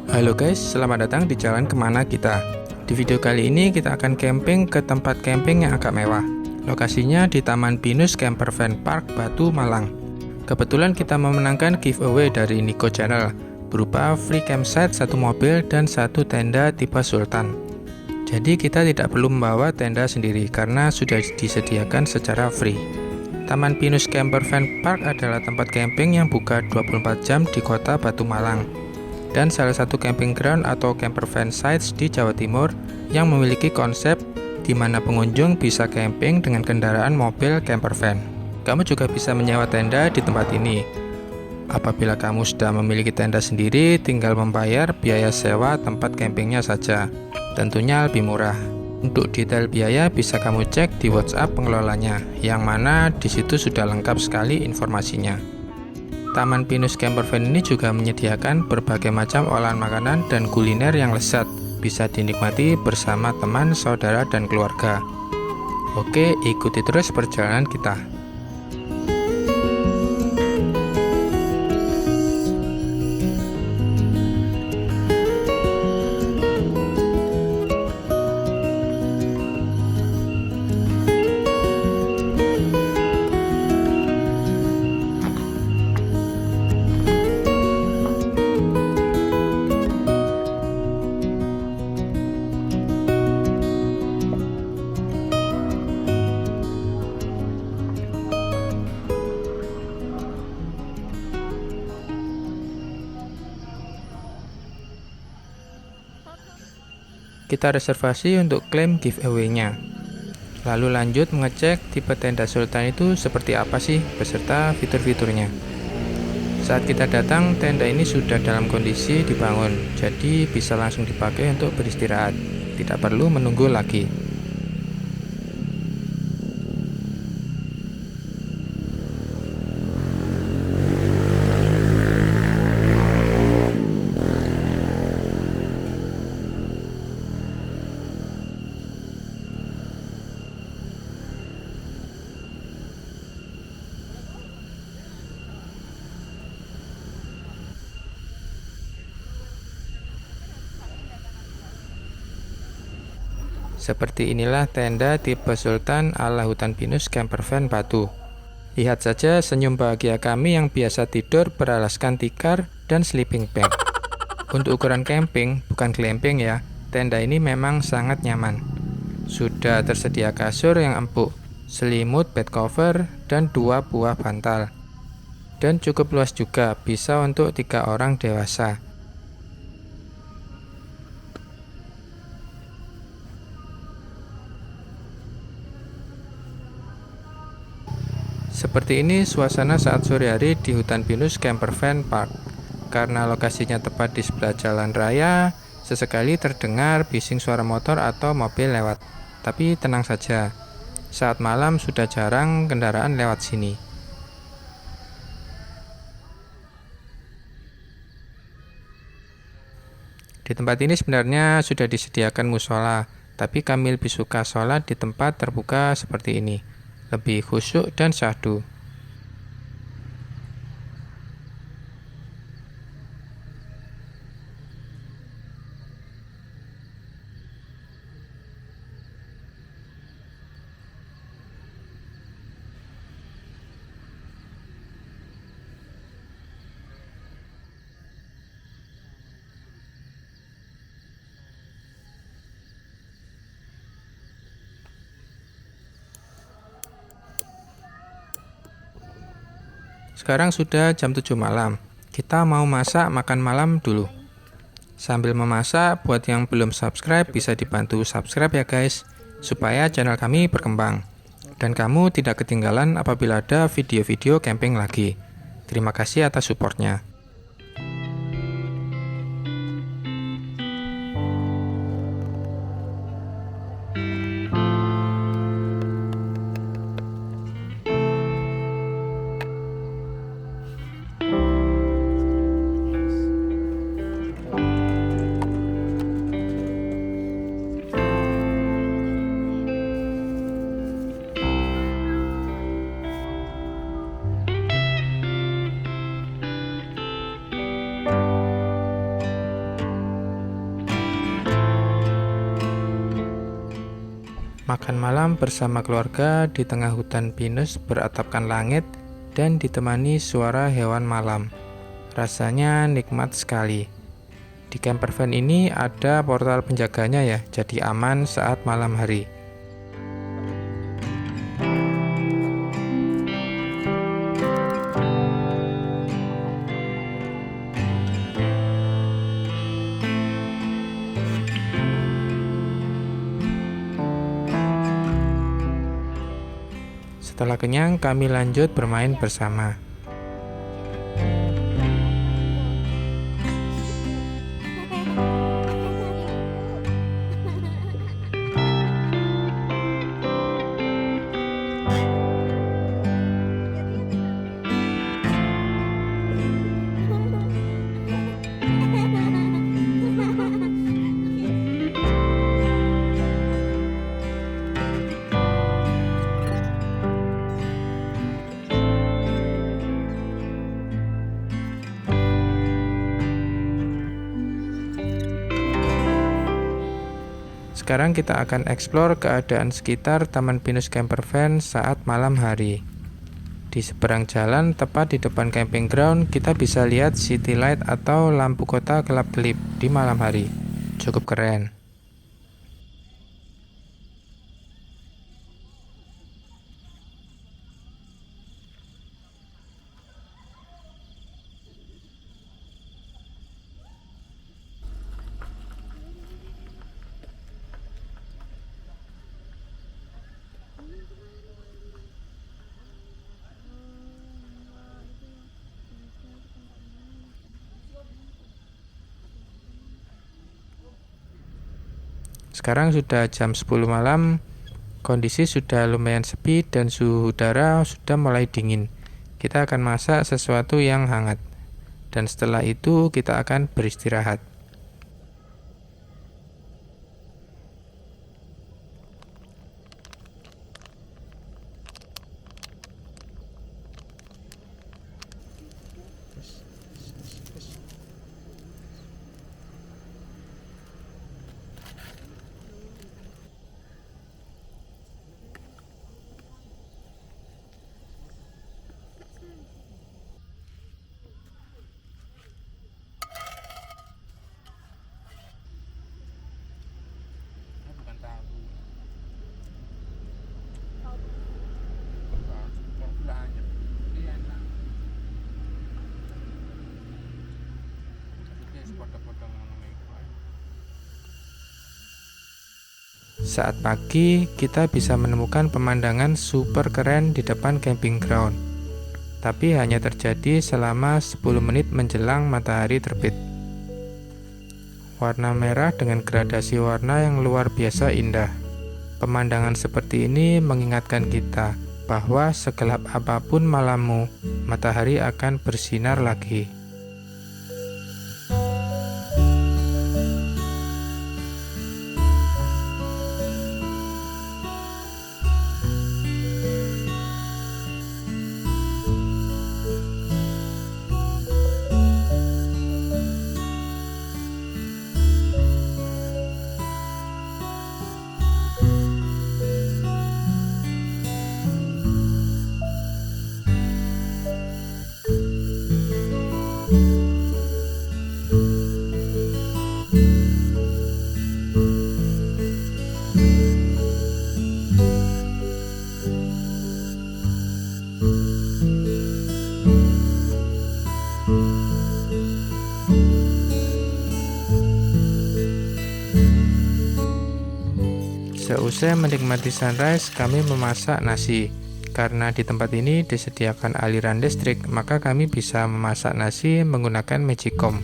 Halo guys, selamat datang di Jalan Kemana Kita. Di video kali ini kita akan camping ke tempat camping yang agak mewah. Lokasinya di Taman Pinus Campervan Park, Batu, Malang. Kebetulan kita memenangkan giveaway dari Nico Channel berupa free campsite, 1 mobil dan 1 tenda tipe Sultan. Jadi kita tidak perlu membawa tenda sendiri karena sudah disediakan secara free. Taman Pinus Campervan Park adalah tempat camping yang buka 24 jam di kota Batu, Malang, dan salah satu camping ground atau campervan sites di Jawa Timur yang memiliki konsep di mana pengunjung bisa camping dengan kendaraan mobil campervan. Kamu juga bisa menyewa tenda di tempat ini. Apabila kamu sudah memiliki tenda sendiri, tinggal membayar biaya sewa tempat campingnya saja. Tentunya lebih murah. Untuk detail biaya bisa kamu cek di WhatsApp pengelolanya, yang mana di situ sudah lengkap sekali informasinya. Taman Pinus Campervan ini juga menyediakan berbagai macam olahan makanan dan kuliner yang lezat, bisa dinikmati bersama teman, saudara, dan keluarga. Oke, ikuti terus perjalanan kita. Kita reservasi untuk klaim giveaway-nya. Lalu lanjut mengecek tipe tenda Sultan itu seperti apa sih beserta fitur-fiturnya. Saat kita datang, tenda ini sudah dalam kondisi dibangun, jadi bisa langsung dipakai untuk beristirahat. Tidak perlu menunggu lagi. Seperti inilah tenda tipe Sultan ala hutan pinus campervan Batu. Lihat saja senyum bahagia kami yang biasa tidur beralaskan tikar dan sleeping bag. Untuk ukuran camping, bukan glamping ya, tenda ini memang sangat nyaman. Sudah tersedia kasur yang empuk, selimut, bed cover, dan 2 buah bantal. Dan cukup luas juga, bisa untuk 3 orang dewasa. Seperti ini suasana saat sore hari di hutan pinus Campervan Park. Karena lokasinya tepat di sebelah jalan raya, sesekali terdengar bising suara motor atau mobil lewat. Tapi tenang saja, saat malam sudah jarang kendaraan lewat sini. Di tempat ini sebenarnya sudah disediakan musola, tapi kami lebih suka sholat di tempat terbuka seperti ini. Lebih khusyuk dan syahdu. Sekarang sudah jam 7 malam. Kita mau masak makan malam dulu. Sambil memasak, buat yang belum subscribe bisa dibantu subscribe ya guys, supaya channel kami berkembang. Dan kamu tidak ketinggalan apabila ada video-video camping lagi. Terima kasih atas supportnya. Makan malam bersama keluarga di tengah hutan pinus beratapkan langit dan ditemani suara hewan malam. Rasanya nikmat sekali. Di campervan ini ada portal penjaganya ya, jadi aman saat malam hari. Setelah kenyang, kami lanjut bermain bersama. Sekarang kita akan eksplor keadaan sekitar Taman Pinus Campervan saat malam hari. Di seberang jalan, tepat di depan camping ground, kita bisa lihat city light atau lampu kota kelap-kelip di malam hari. Cukup keren. Sekarang sudah jam 10 malam, kondisi sudah lumayan sepi dan suhu udara sudah mulai dingin. Kita akan masak sesuatu yang hangat, dan setelah itu kita akan beristirahat. Saat pagi, kita bisa menemukan pemandangan super keren di depan camping ground. Tapi hanya terjadi selama 10 menit menjelang matahari terbit. Warna merah dengan gradasi warna yang luar biasa indah. Pemandangan seperti ini mengingatkan kita bahwa segelap apapun malammu, matahari akan bersinar lagi. Seusai menikmati sunrise, kami memasak nasi. Karena di tempat ini disediakan aliran listrik, maka kami bisa memasak nasi menggunakan Magicom.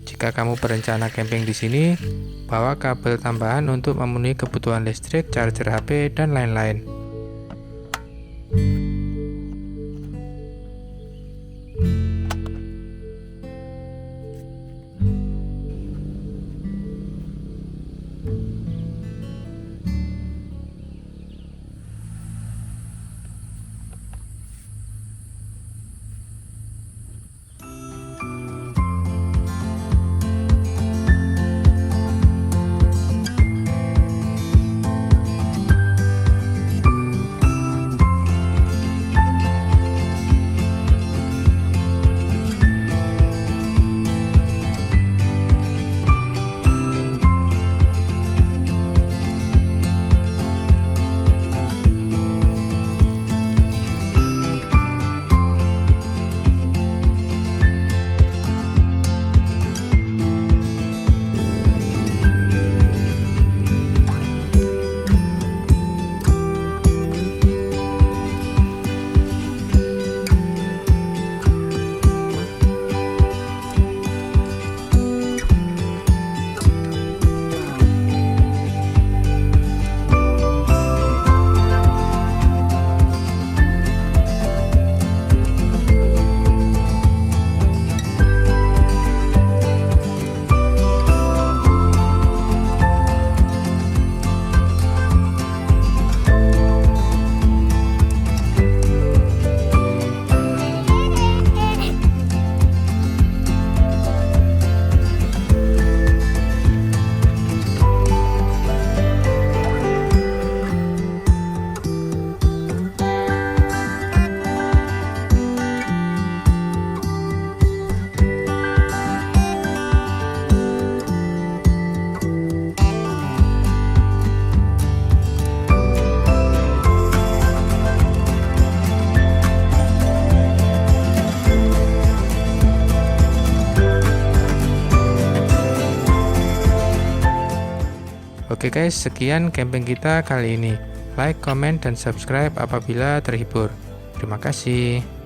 Jika kamu berencana camping di sini, bawa kabel tambahan untuk memenuhi kebutuhan listrik, charger HP, dan lain-lain. Oke guys, sekian camping kita kali ini. Like, comment, dan subscribe apabila terhibur. Terima kasih.